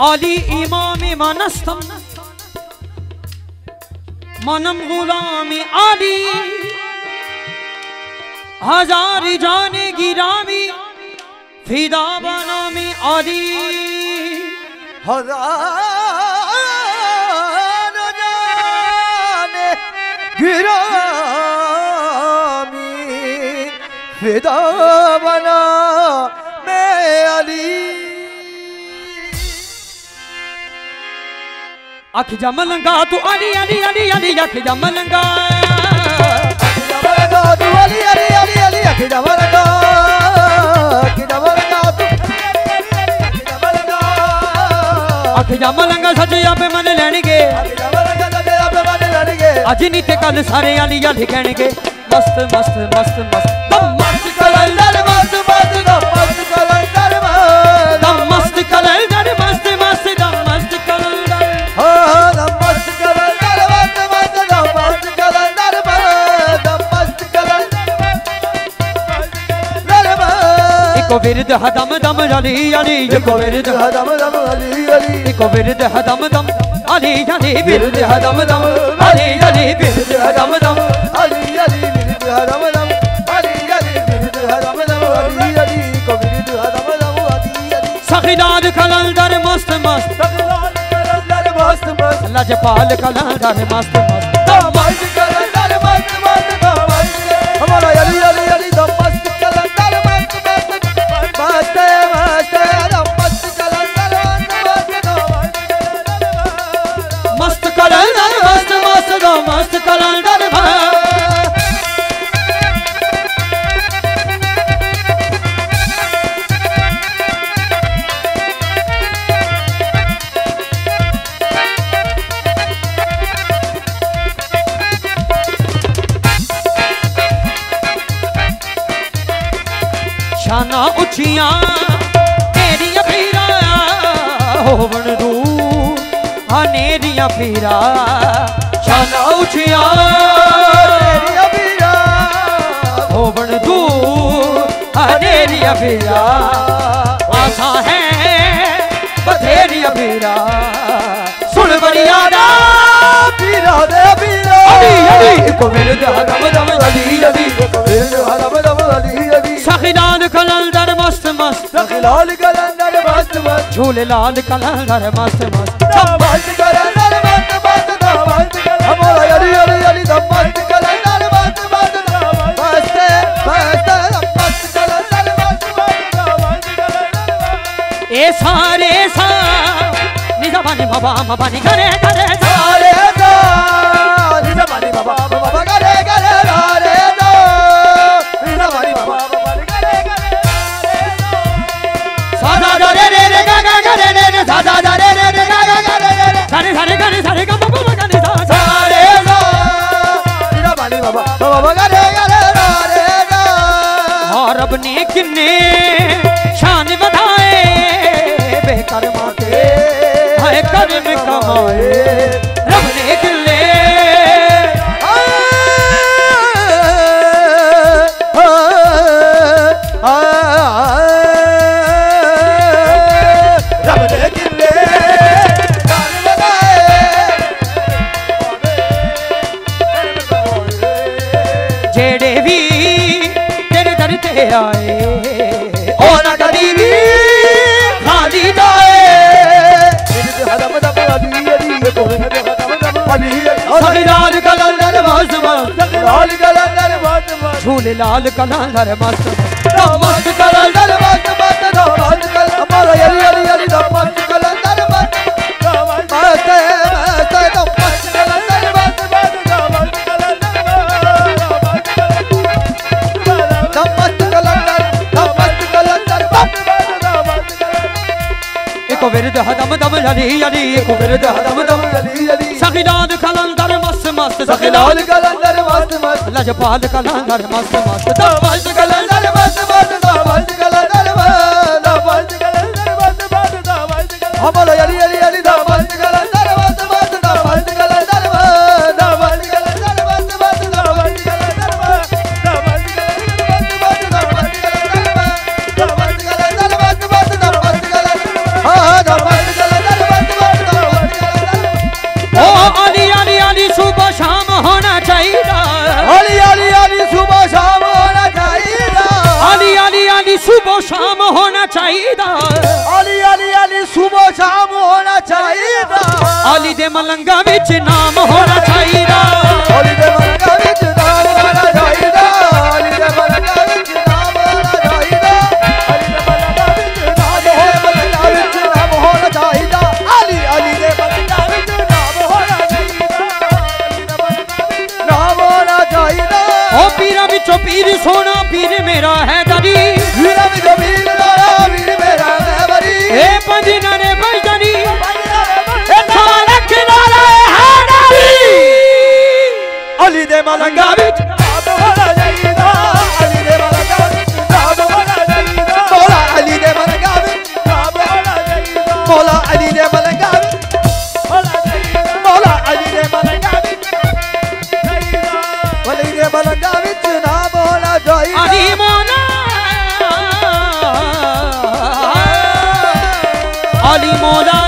आली इमाम मनस्तम मनम गुलामी आली हजार जाने गिरामी फिदा बनामी आली हजार जाने गिरामी फिदा बना मैं अली अख जमलंगा तू अली अली अली अली अख जमलंगा तू अली अली अली अली अख जमलंगा अख जमलंगा सजिया पे मन लैणगे अज नी ते कल सारे अली अली कहणगे मस्त मस्त मस्त मस्त मस्त कलंदर मस्त मस्त मस्त कलंदर मस्त कलंदर मस्त मस्त मस्त कलंदर मस्त कलंदर मस्त मस्त मस्त कलंदर मस्त कलंदर इको विरद हदम दम अली अली इको विरद हदम दम अली अली इको विरद हदम दम अली अली विरद हदम दम अली अली विरद हदम दम अली अली विरद हदम दम अली अली विरद हदम दम अली अली को विरद हदम दम अली अली सखीदार कलंदर मस्त मस्त कलंदर मस्त मस्त लजपाल कलंदर मस्त मस्त मस्त कलंदर मस्त मस्त हमारा अली अली अली मस्त कलंदर मस्त मस्त मस्त मस्त मस्त कलंदर मस्त कलंदर मस्त मस्त मस्त कलंदर शाना उचिया तेरिया पीरा होवन दूर हनेरिया पीरा शाना उचिया तेरिया पीरा होवन दूर हनेरिया पीरा आशा है बथेरिया पीरा सुन बड़िया पीरा दे पीरा अली अली को मेरे हदम दम अली अली मेरे हदम दम अली अली सखीलाल कलंदर मस्त मस्त सखीलाल कलंदर मस्त मस्त झूले लाल कलंदर मस्त मस्त मस्त कलंदर मस्त मस्त मस्त हमारा अली अली अली मस्त कलंदर मस्त मस्त मस्त मस्त मस्त कलंदर मस्त मस्त ए सारे सा निजाबानी बाबा मबानी करे करे सारे सा निजाबानी बाबा बाबा करे करे सारे सा निजाबानी बाबा सादा रे रे रे गा गा गा रे रे रे सादा रे रे रे गा गा गा रे रे सारे सारे गा सारे गा बाबा गा सा सारे सा निजाबानी बाबा बाबा करे करे सारे सा और रब ने किन्ने शान बढ़ाए बेकर माते हाय कर्म कमाए रब ने किन्ने जेड़े भी तेरे दर ते आए ओ ना कदी भी खाली जाए सखीलाल कलंदर मस्त मस्त झूले लाल कलंदर मस्त मस्त कलंदर मस्त मस्त हमारा अली अली अली मस्त कलंदर मस्त मस्त मस्त मस्त कलंदर मस्त एको विरद हदम दम अली अली एको विरद हदम दम अली अली सखीलाल कलंदर मस्त मस्त सखीलाल कलंदर मस्त मस्त लजपाल कलंदर मस्त मस्त मस्त कलंदर मस्त मस्त मस्त कलंदर मस्त कलंदर मस्त मस्त हमारा अली अली अली मस्त कलंदर मस्त मस्त मस्त कलंदर मस्त कलंदर मस्त मस्त मस्त कलंदर मस्त कलंदर मस्त मस्त अली सुबह शाम होना चाहिए अली अली अली सुबह शाम होना चाहिए अली दे मलंगा विच नाम होना चाहिए अली दे मलंगा विच नाम होना चाहिए अली दे मलंगा विच नाम होना चाहिए अली दे मलंगा विच नाम होना चाहिए अली अली दे मलंगा विच नाम होना चाहिए नाम होना चाहिए ओ पीरा विचो पीर सोना पीर मेरा है दरी पीरा विचो पीर सोना पीर मेरा है दरी ए पंजना ने बजनी ए थारक नाले है दरी अली दे मलंगा विच नाम होना चाहिए अली दे मलंगा विच नाम होना चाहिए मौला अली दे मलंगा विच नाम होना चाहिए मौला अली दे मलंगा विच मौला अली दे मलंगा विच अली दे मलंगा विच नाम होना चाहिए अली मौला अली मौला